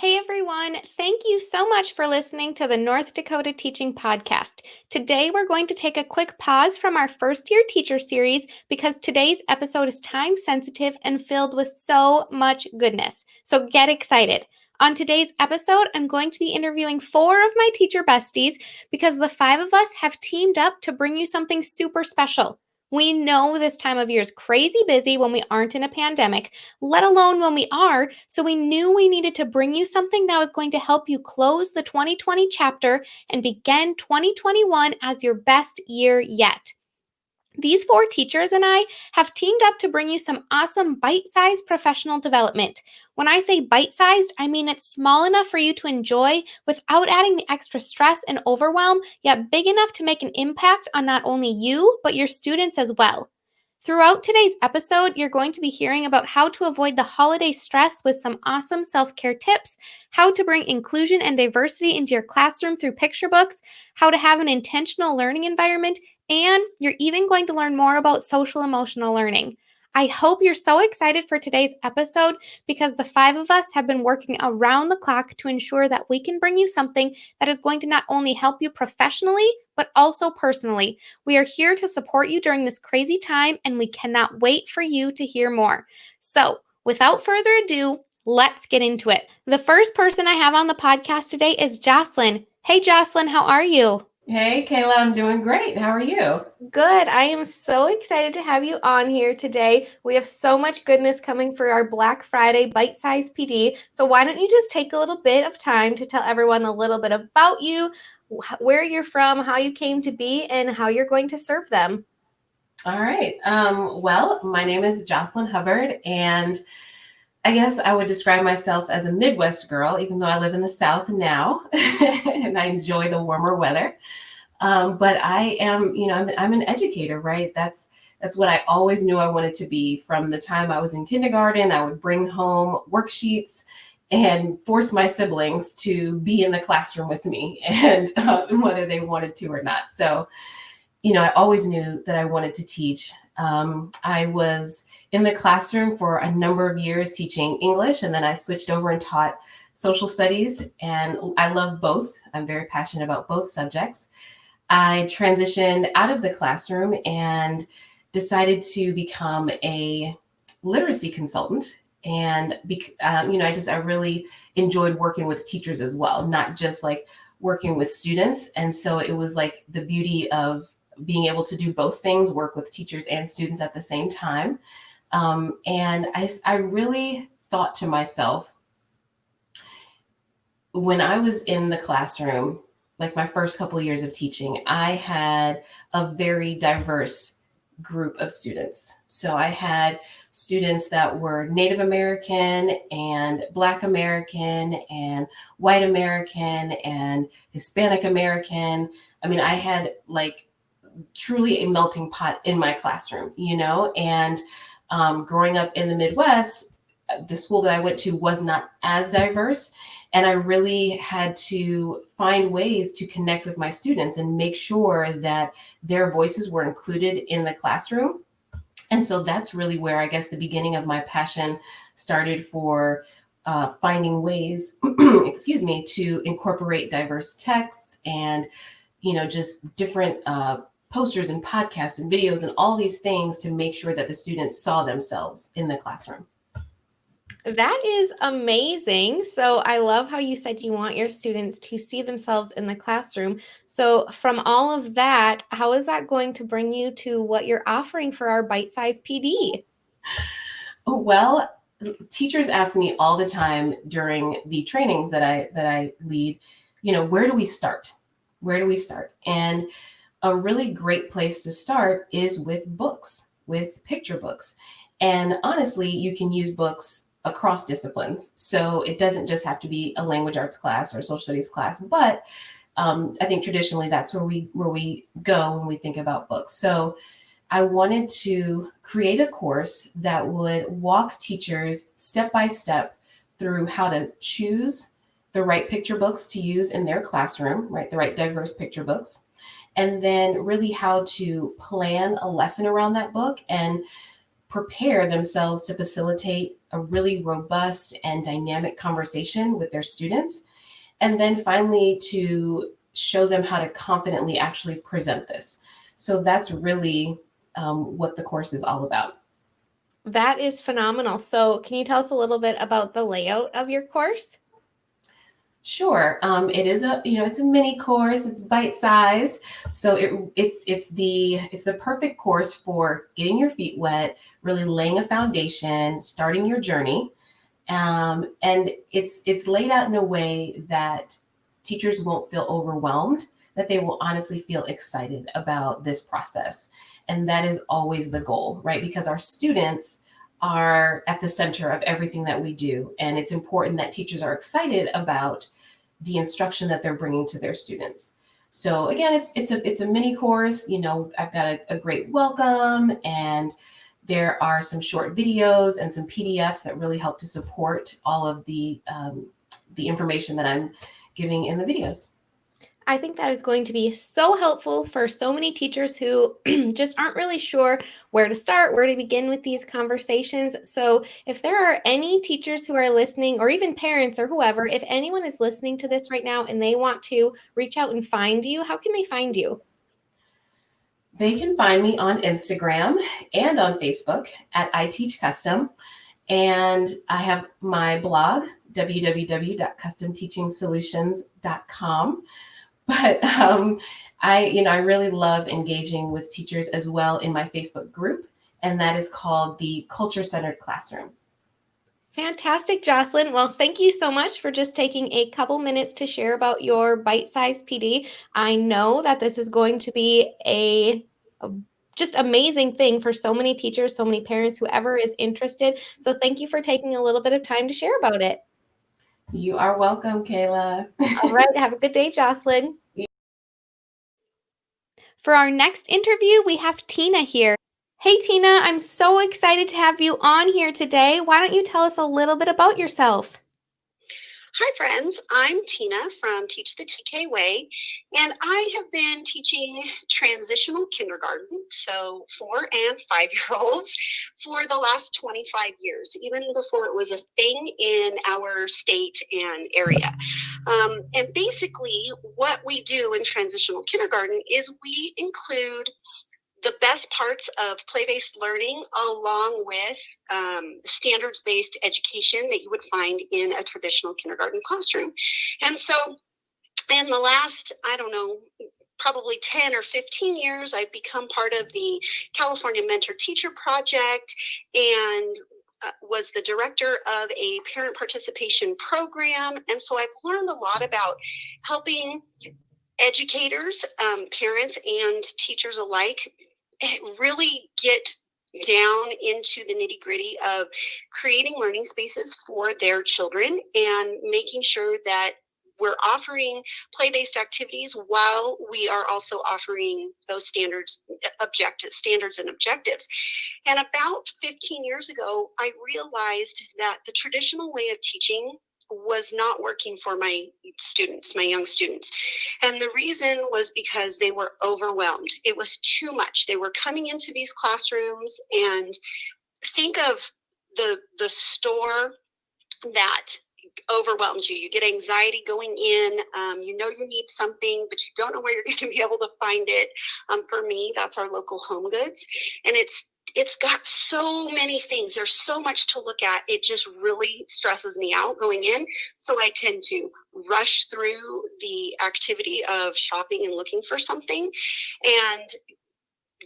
Hey everyone, thank you so much for listening to the North Dakota Teaching Podcast. Today we're going to take a quick pause from our first year teacher series because today's episode is time sensitive and filled with so much goodness. So get excited. On today's episode, I'm going to be interviewing 4 of my teacher besties because the 5 of us have teamed up to bring you something super special. We know this time of year is crazy busy when we aren't in a pandemic, let alone when we are. So we knew we needed to bring you something that was going to help you close the 2020 chapter and begin 2021 as your best year yet. These 4 teachers and I have teamed up to bring you some awesome bite-sized professional development. When I say bite-sized, I mean it's small enough for you to enjoy without adding the extra stress and overwhelm, yet big enough to make an impact on not only you, but your students as well. Throughout today's episode, you're going to be hearing about how to avoid the holiday stress with some awesome self-care tips, how to bring inclusion and diversity into your classroom through picture books, how to have an intentional learning environment, and you're even going to learn more about social emotional learning. I hope you're so excited for today's episode because the 5 of us have been working around the clock to ensure that we can bring you something that is going to not only help you professionally, but also personally. We are here to support you during this crazy time, and we cannot wait for you to hear more. So, without further ado, let's get into it. The first person I have on the podcast today is Jocelyn. Hey, Jocelyn, how are you? Hey, Kayla, I'm doing great. How are you? Good. I am so excited to have you on here today. We have so much goodness coming for our Black Friday bite-sized PD. So why don't you just take a little bit of time to tell everyone a little bit about you, where you're from, how you came to be, and how you're going to serve them. All right. Well, my name is Jocelyn Hubbard, and I guess I would describe myself as a Midwest girl, even though I live in the South now, and I enjoy the warmer weather. But I am, I'm an educator, right? That's what I always knew I wanted to be from the time I was in kindergarten. I would bring home worksheets and force my siblings to be in the classroom with me, and whether they wanted to or not. So, I always knew that I wanted to teach. I was in the classroom for a number of years teaching English, and then I switched over and taught social studies, and I love both. I'm very passionate about both subjects. I transitioned out of the classroom and decided to become a literacy consultant. And, I really enjoyed working with teachers as well, not just like working with students. And so it was like the beauty of being able to do both things, work with teachers and students at the same time. And I really thought to myself, when I was in the classroom, like my first couple of years of teaching, I had a very diverse group of students. So I had students that were Native American and Black American and White American and Hispanic American. I mean, I had like truly a melting pot in my classroom, and growing up in the Midwest, the school that I went to was not as diverse. And I really had to find ways to connect with my students and make sure that their voices were included in the classroom. And so that's really where I guess the beginning of my passion started for finding ways, excuse me, to incorporate diverse texts and, just different posters and podcasts and videos and all these things to make sure that the students saw themselves in the classroom. That is amazing. So I love how you said you want your students to see themselves in the classroom. So from all of that, how is that going to bring you to what you're offering for our bite-sized PD? Well, teachers ask me all the time during the trainings that I lead, where do we start? Where do we start? And a really great place to start is with books, with picture books. And honestly, you can use books across disciplines. So it doesn't just have to be a language arts class or a social studies class, but I think traditionally that's where we go when we think about books. So I wanted to create a course that would walk teachers step by step through how to choose the right picture books to use in their classroom, right? The right diverse picture books. And then really how to plan a lesson around that book and prepare themselves to facilitate a really robust and dynamic conversation with their students. And then finally, to show them how to confidently actually present this. So that's really what the course is all about. That is phenomenal. So can you tell us a little bit about the layout of your course? Sure. It is it's a mini course. It's bite-sized, so it's the perfect course for getting your feet wet, really laying a foundation, starting your journey, and it's laid out in a way that teachers won't feel overwhelmed, that they will honestly feel excited about this process, and that is always the goal, right? Because our students are at the center of everything that we do, and it's important that teachers are excited about the instruction that they're bringing to their students. So again, it's a mini course. I've got a great welcome, and there are some short videos and some PDFs that really help to support all of the information that I'm giving in the videos. I think that is going to be so helpful for so many teachers who just aren't really sure where to start, where to begin with these conversations. So, if there are any teachers who are listening, or even parents or whoever, if anyone is listening to this right now and they want to reach out and find you, how can they find you? They can find me on Instagram and on Facebook at I Teach Custom. And I have my blog, www.customteachingsolutions.com. But I really love engaging with teachers as well in my Facebook group, and that is called the Culture Centered Classroom. Fantastic, Jocelyn. Well, thank you so much for just taking a couple minutes to share about your bite-sized PD. I know that this is going to be a just amazing thing for so many teachers, so many parents, whoever is interested. So thank you for taking a little bit of time to share about it. You are welcome, Kayla. All right. Have a good day, Jocelyn. For our next interview, we have Tina here. Hey, Tina, I'm so excited to have you on here today. Why don't you tell us a little bit about yourself? Hi, friends. I'm Tina from Teach the TK Way, and I have been teaching transitional kindergarten, so 4 and 5-year-olds, for the last 25 years, even before it was a thing in our state and area. And basically, what we do in transitional kindergarten is we include the best parts of play-based learning along with standards-based education that you would find in a traditional kindergarten classroom. And so in the last, probably 10 or 15 years, I've become part of the California Mentor Teacher Project and was the director of a parent participation program. And so I've learned a lot about helping educators, parents, and teachers alike really get down into the nitty-gritty of creating learning spaces for their children and making sure that we're offering play-based activities while we are also offering those standards and objectives. And about 15 years ago, I realized that the traditional way of teaching was not working for my young students. And the reason was because they were overwhelmed. It was too much. They were coming into these classrooms, and think of the store that overwhelms you. You get anxiety going in. You know you need something, but you don't know where you're going to be able to find it. For me, that's our local Home Goods. And it's got so many things. There's so much to look at. It just really stresses me out going in. So I tend to rush through the activity of shopping and looking for something and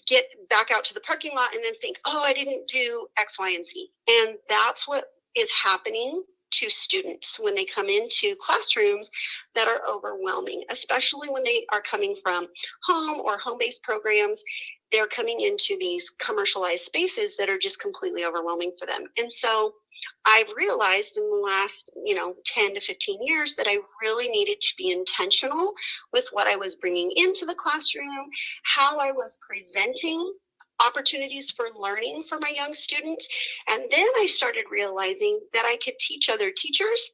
get back out to the parking lot and then think, oh, I didn't do X, Y, and Z. And that's what is happening to students when they come into classrooms that are overwhelming, especially when they are coming from home or home-based programs. They're coming into these commercialized spaces that are just completely overwhelming for them. And so I've realized in the last, 10 to 15 years that I really needed to be intentional with what I was bringing into the classroom, how I was presenting opportunities for learning for my young students. And then I started realizing that I could teach other teachers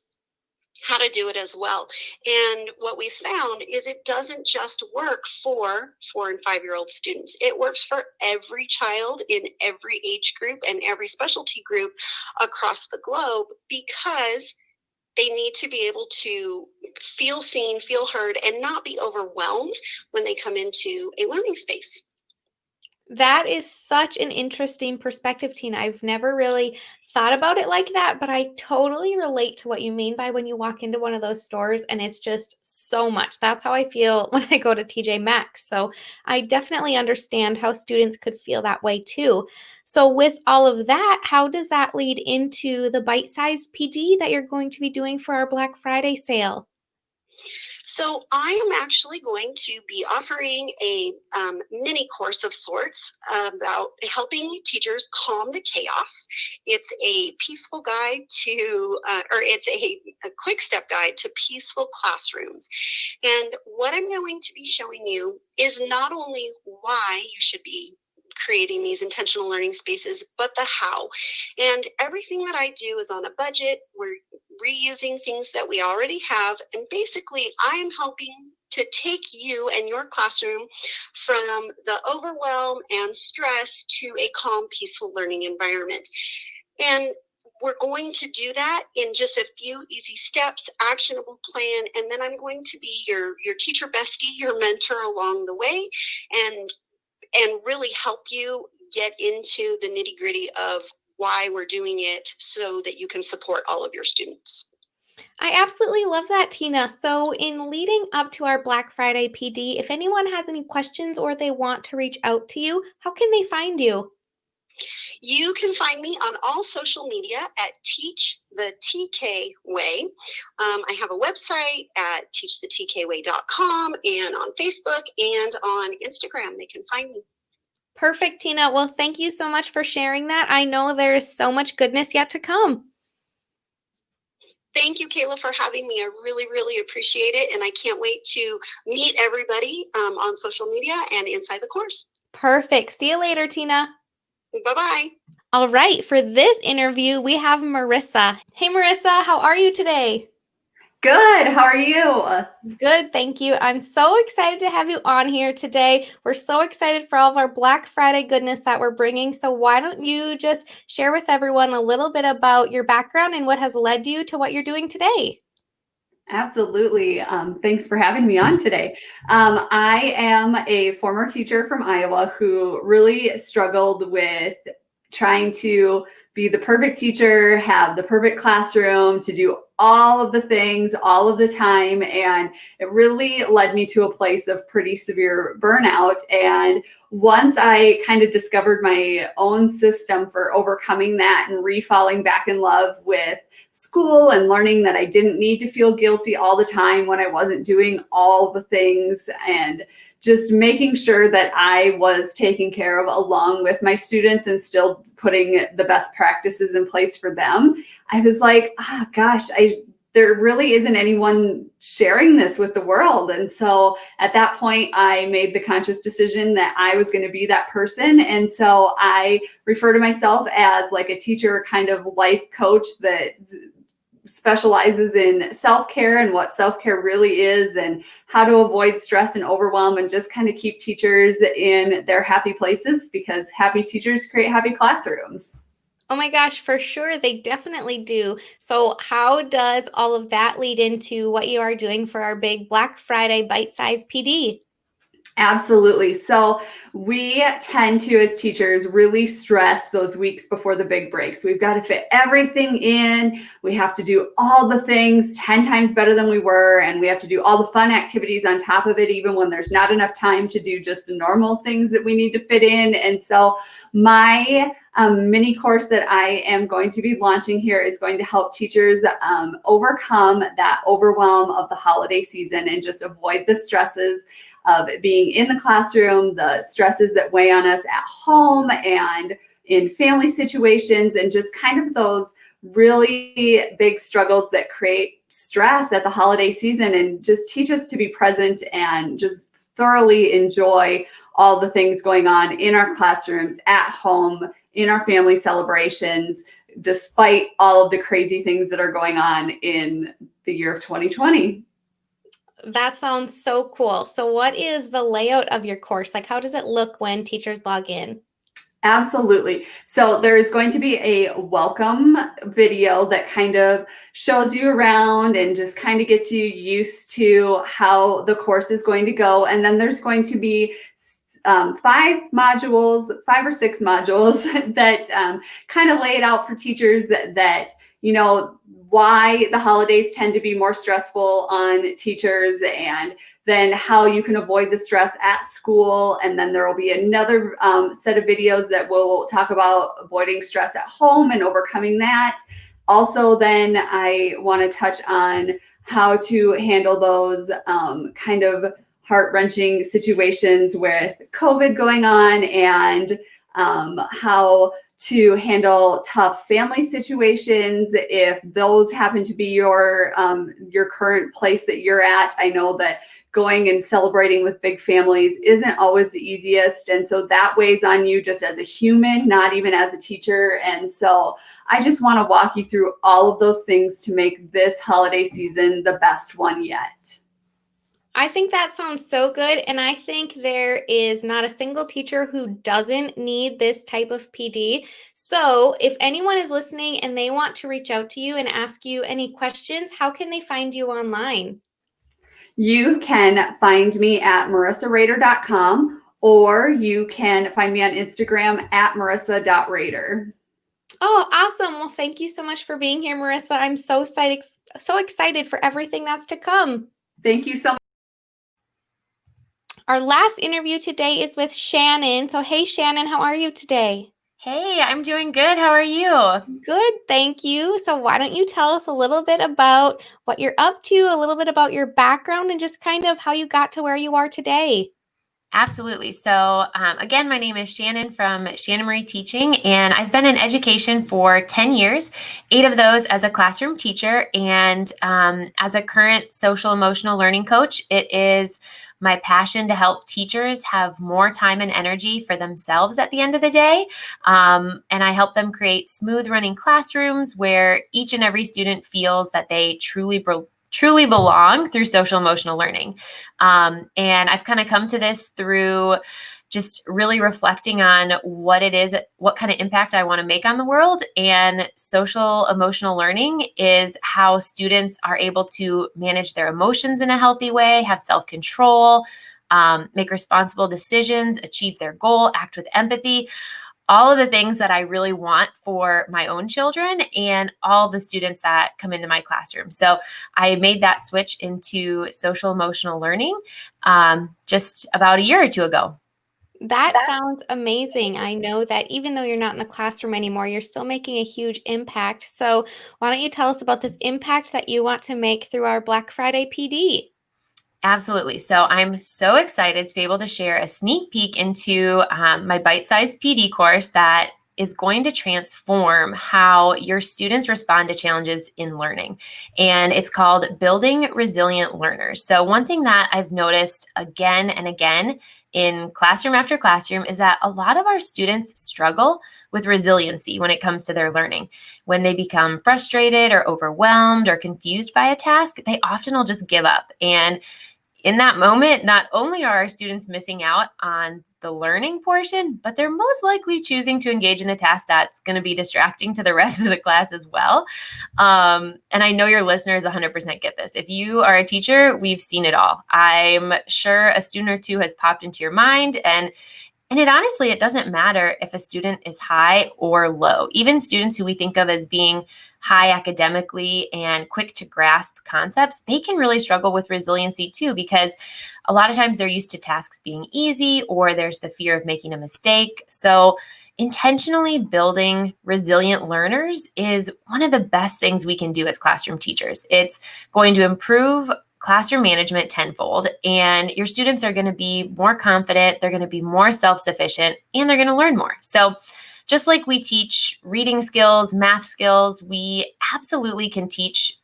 how to do it as well. And what we found is it doesn't just work for 4 and 5-year-old students. It works for every child in every age group and every specialty group across the globe, because they need to be able to feel seen, feel heard, and not be overwhelmed when they come into a learning space. That is such an interesting perspective, Tina. I've never really thought about it like that, but I totally relate to what you mean by when you walk into one of those stores and it's just so much. That's how I feel when I go to TJ Maxx. So I definitely understand how students could feel that way too. So with all of that, how does that lead into the bite-sized PD that you're going to be doing for our Black Friday sale? So I am actually going to be offering a mini course of sorts about helping teachers calm the chaos. It's a peaceful guide to, or it's a quick step guide to peaceful classrooms. And what I'm going to be showing you is not only why you should be creating these intentional learning spaces, but the how. And everything that I do is on a budget. We're reusing things that we already have. And basically, I am helping to take you and your classroom from the overwhelm and stress to a calm, peaceful learning environment. And we're going to do that in just a few easy steps, actionable plan, and then I'm going to be your teacher bestie, your mentor along the way, and really help you get into the nitty-gritty of why we're doing it so that you can support all of your students. I absolutely love that, Tina. So, in leading up to our Black Friday PD, if anyone has any questions or they want to reach out to you, how can they find you? You can find me on all social media at Teach the TK Way. I have a website at teachtheTKway.com, and on Facebook and on Instagram, they can find me. Perfect, Tina. Well, thank you so much for sharing that. I know there is so much goodness yet to come. Thank you, Kayla, for having me. I really, really appreciate it. And I can't wait to meet everybody on social media and inside the course. Perfect. See you later, Tina. Bye-bye. All right. For this interview, we have Marissa. Hey, Marissa, how are you today? Good. How are you? Good, thank you. I'm so excited to have you on here today. We're so excited for all of our Black Friday goodness that we're bringing. So why don't you just share with everyone a little bit about your background and what has led you to what you're doing today? Absolutely. Thanks for having me on today. I am a former teacher from Iowa who really struggled with trying to be the perfect teacher, have the perfect classroom, to do all of the things all of the time. And it really led me to a place of pretty severe burnout. And once I kind of discovered my own system for overcoming that and re-falling back in love with school and learning that I didn't need to feel guilty all the time when I wasn't doing all the things, and just making sure that I was taken care of along with my students and still putting the best practices in place for them, I was like, gosh, there really isn't anyone sharing this with the world. And so at that point, I made the conscious decision that I was going to be that person. And so I refer to myself as like a teacher kind of life coach that specializes in self-care and what self-care really is and how to avoid stress and overwhelm and just kind of keep teachers in their happy places, because happy teachers create happy classrooms. Oh my gosh, for sure. They definitely do. So how does all of that lead into what you are doing for our big Black Friday bite-sized PD? Absolutely. So we tend to, as teachers, really stress those weeks before the big breaks. We've got to fit everything in. We have to do all the things 10 times better than we were. And we have to do all the fun activities on top of it, even when there's not enough time to do just the normal things that we need to fit in. And so my mini course that I am going to be launching here is going to help teachers overcome that overwhelm of the holiday season and just avoid the stresses of being in the classroom, the stresses that weigh on us at home and in family situations, and just kind of those really big struggles that create stress at the holiday season, and just teach us to be present and just thoroughly enjoy all the things going on in our classrooms, at home, in our family celebrations, despite all of the crazy things that are going on in the year of 2020. That sounds so cool. So what is the layout of your course? Like, how does it look when teachers log in? Absolutely. So there's going to be a welcome video that kind of shows you around and just kind of gets you used to how the course is going to go. And then there's going to be 5 or 6 modules that kind of lay it out for teachers that why the holidays tend to be more stressful on teachers, and then how you can avoid the stress at school. And then there will be another set of videos that will talk about avoiding stress at home and overcoming that. Also, then I want to touch on how to handle those kind of heart-wrenching situations with COVID going on, and how to handle tough family situations if those happen to be your current place that you're at. I know that going and celebrating with big families isn't always the easiest, and so that weighs on you just as a human, not even as a teacher. And so I just want to walk you through all of those things to make this holiday season the best one yet. I think that sounds so good. And I think there is not a single teacher who doesn't need this type of PD. So if anyone is listening and they want to reach out to you and ask you any questions, how can they find you online? You can find me at marissarader.com, or you can find me on Instagram at marissa.rader. Oh, awesome. Well, thank you so much for being here, Marissa. I'm so excited for everything that's to come. Thank you so much. Our last interview today is with Shannon. So, hey, Shannon, how are you today? Hey, I'm doing good. How are you? Good, thank you. So why don't you tell us a little bit about what you're up to, a little bit about your background, and just kind of how you got to where you are today? Absolutely. So again, my name is Shannon from Shannon Marie Teaching, and I've been in education for 10 years, 8 of those as a classroom teacher. And as a current social emotional learning coach, it is my passion to help teachers have more time and energy for themselves at the end of the day. And I help them create smooth running classrooms where each and every student feels that they truly belong through social emotional learning. And I've kind of come to this through just really reflecting on what it is, what kind of impact I want to make on the world. And social emotional learning is how students are able to manage their emotions in a healthy way, have self-control, make responsible decisions, achieve their goal, act with empathy. All of the things that I really want for my own children and all the students that come into my classroom. So I made that switch into social emotional learning just about a year or 2 ago. That sounds amazing. I know that even though you're not in the classroom anymore, you're still making a huge impact. So why don't you tell us about this impact that you want to make through our Black Friday PD? Absolutely. So I'm so excited to be able to share a sneak peek into my bite-sized PD course that is going to transform how your students respond to challenges in learning. And it's called Building Resilient Learners. So one thing that I've noticed again and again in classroom after classroom is that a lot of our students struggle with resiliency when it comes to their learning. When they become frustrated or overwhelmed or confused by a task, they often will just give up. And in that moment, not only are our students missing out on the learning portion, but they're most likely choosing to engage in a task that's going to be distracting to the rest of the class as well. And I know your listeners 100% get this. If you are a teacher, we've seen it all. I'm sure a student or two has popped into your mind, and it honestly, it doesn't matter if a student is high or low. Even students who we think of as being high academically and quick to grasp concepts, they can really struggle with resiliency too, because a lot of times they're used to tasks being easy, or there's the fear of making a mistake. So intentionally building resilient learners is one of the best things we can do as classroom teachers. It's going to improve classroom management tenfold, and your students are going to be more confident, they're going to be more self-sufficient, and they're going to learn more. So just like we teach reading skills, math skills, we absolutely can teach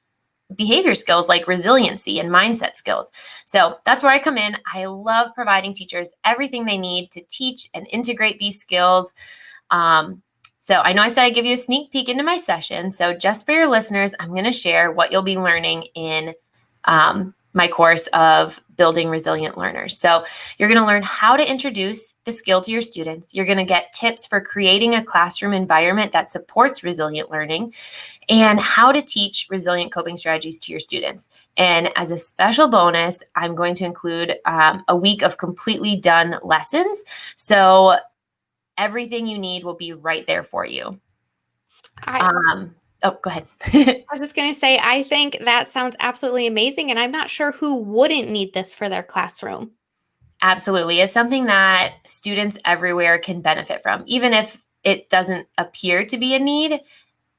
behavior skills like resiliency and mindset skills. So that's where I come in. I love providing teachers everything they need to teach and integrate these skills. So I know I said I'd give you a sneak peek into my session. So just for your listeners, I'm going to share what you'll be learning in my course of Building Resilient Learners. So you're going to learn how to introduce the skill to your students. You're going to get tips for creating a classroom environment that supports resilient learning and how to teach resilient coping strategies to your students. And as a special bonus, I'm going to include a week of completely done lessons. So everything you need will be right there for you. Go ahead. I was just going to say, I think that sounds absolutely amazing. And I'm not sure who wouldn't need this for their classroom. Absolutely. It's something that students everywhere can benefit from. Even if it doesn't appear to be a need,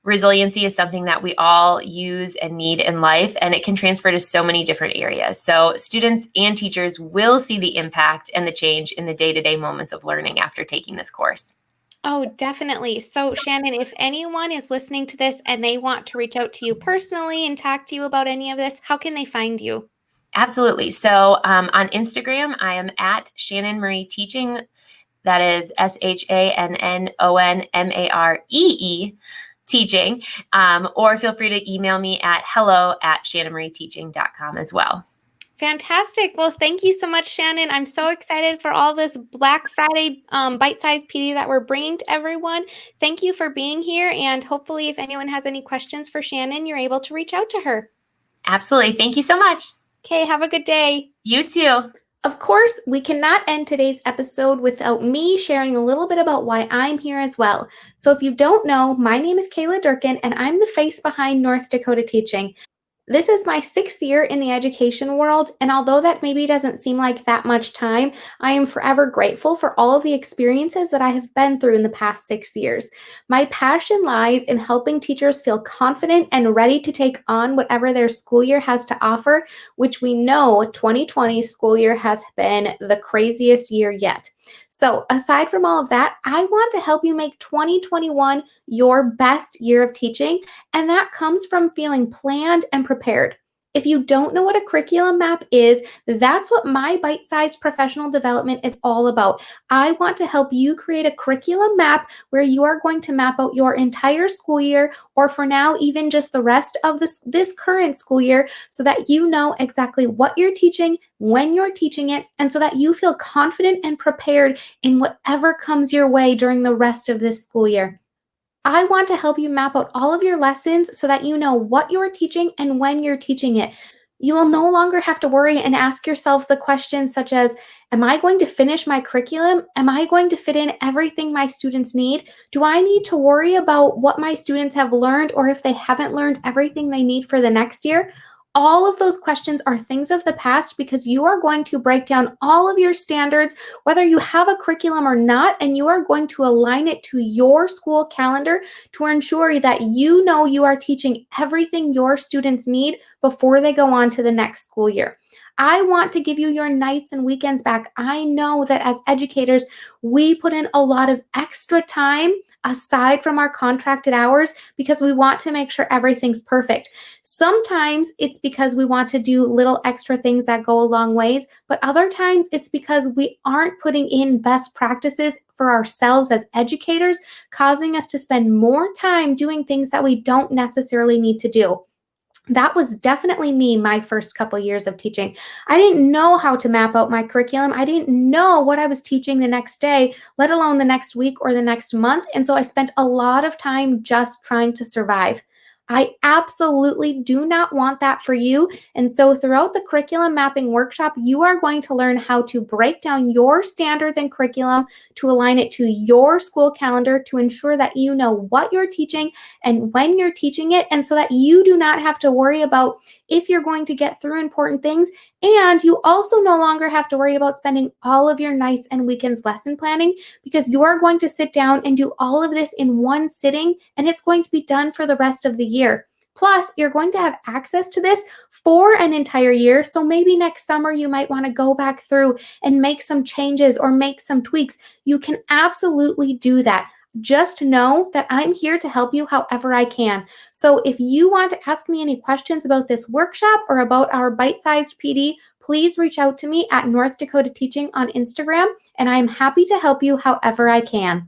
resiliency is something that we all use and need in life, and it can transfer to so many different areas. So students and teachers will see the impact and the change in the day-to-day moments of learning after taking this course. Oh, definitely. So Shannon, if anyone is listening to this and they want to reach out to you personally and talk to you about any of this, how can they find you? Absolutely. So on Instagram, I am at Shannon Marie Teaching. That is ShannonOnMaree Teaching. Or feel free to email me at hello@shannonmarieteaching.com as well. Fantastic. Well, thank you so much, Shannon. I'm so excited for all this Black Friday bite-sized PD that we're bringing to everyone. Thank you for being here. And hopefully if anyone has any questions for Shannon, you're able to reach out to her. Absolutely. Thank you so much. Okay, have a good day. You too. Of course, we cannot end today's episode without me sharing a little bit about why I'm here as well. So if you don't know, my name is Kayla Durkin, and I'm the face behind North Dakota Teaching. This is my 6th year in the education world, and although that maybe doesn't seem like that much time, I am forever grateful for all of the experiences that I have been through in the past 6 years. My passion lies in helping teachers feel confident and ready to take on whatever their school year has to offer, which we know 2020 school year has been the craziest year yet. So aside from all of that, I want to help you make 2021 your best year of teaching, and that comes from feeling planned and prepared. If you don't know what a curriculum map is, that's what my bite-sized professional development is all about. I want to help you create a curriculum map where you are going to map out your entire school year, or for now, even just the rest of this current school year, so that you know exactly what you're teaching, when you're teaching it, and so that you feel confident and prepared in whatever comes your way during the rest of this school year. I want to help you map out all of your lessons so that you know what you're teaching and when you're teaching it. You will no longer have to worry and ask yourself the questions such as, am I going to finish my curriculum? Am I going to fit in everything my students need? Do I need to worry about what my students have learned, or if they haven't learned everything they need for the next year? All of those questions are things of the past, because you are going to break down all of your standards, whether you have a curriculum or not, and you are going to align it to your school calendar to ensure that you know you are teaching everything your students need before they go on to the next school year. I want to give you your nights and weekends back. I know that as educators, we put in a lot of extra time aside from our contracted hours because we want to make sure everything's perfect. Sometimes it's because we want to do little extra things that go a long ways, but other times it's because we aren't putting in best practices for ourselves as educators, causing us to spend more time doing things that we don't necessarily need to do. That was definitely me my first couple years of teaching. I didn't know how to map out my curriculum. I didn't know what I was teaching the next day, let alone the next week or the next month. And so I spent a lot of time just trying to survive. I absolutely do not want that for you. And so throughout the curriculum mapping workshop, you are going to learn how to break down your standards and curriculum to align it to your school calendar to ensure that you know what you're teaching and when you're teaching it, and so that you do not have to worry about if you're going to get through important things. And you also no longer have to worry about spending all of your nights and weekends lesson planning, because you are going to sit down and do all of this in one sitting, and it's going to be done for the rest of the year. Plus, you're going to have access to this for an entire year. So maybe next summer you might want to go back through and make some changes or make some tweaks. You can absolutely do that. Just know that I'm here to help you however I can. So if you want to ask me any questions about this workshop or about our bite-sized PD, please reach out to me at North Dakota Teaching on Instagram, and I'm happy to help you however I can.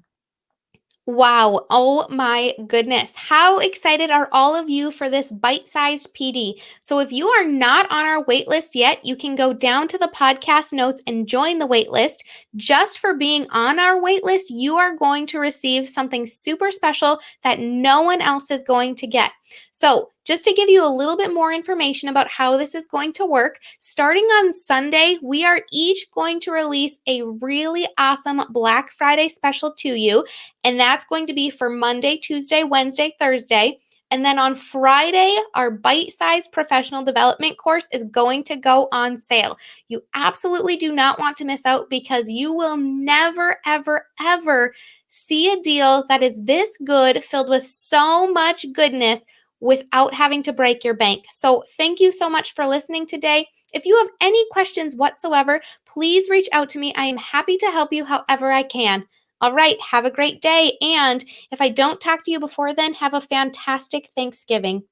Wow. Oh my goodness. How excited are all of you for this bite-sized PD? So if you are not on our wait list yet, you can go down to the podcast notes and join the wait list. Just for being on our wait list, you are going to receive something super special that no one else is going to get. So just to give you a little bit more information about how this is going to work, starting on Sunday, we are each going to release a really awesome Black Friday special to you. And that's going to be for Monday, Tuesday, Wednesday, Thursday. And then on Friday, our bite-sized professional development course is going to go on sale. You absolutely do not want to miss out because you will never, ever, ever see a deal that is this good, filled with so much goodness without having to break your bank. So thank you so much for listening today. If you have any questions whatsoever, please reach out to me. I am happy to help you however I can. All right, have a great day. And if I don't talk to you before then, have a fantastic Thanksgiving.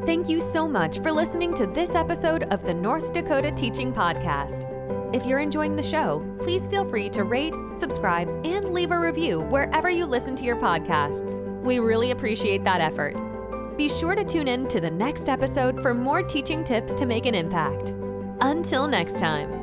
Thank you so much for listening to this episode of the North Dakota Teaching Podcast. If you're enjoying the show, please feel free to rate, subscribe, and leave a review wherever you listen to your podcasts. We really appreciate that effort. Be sure to tune in to the next episode for more teaching tips to make an impact. Until next time.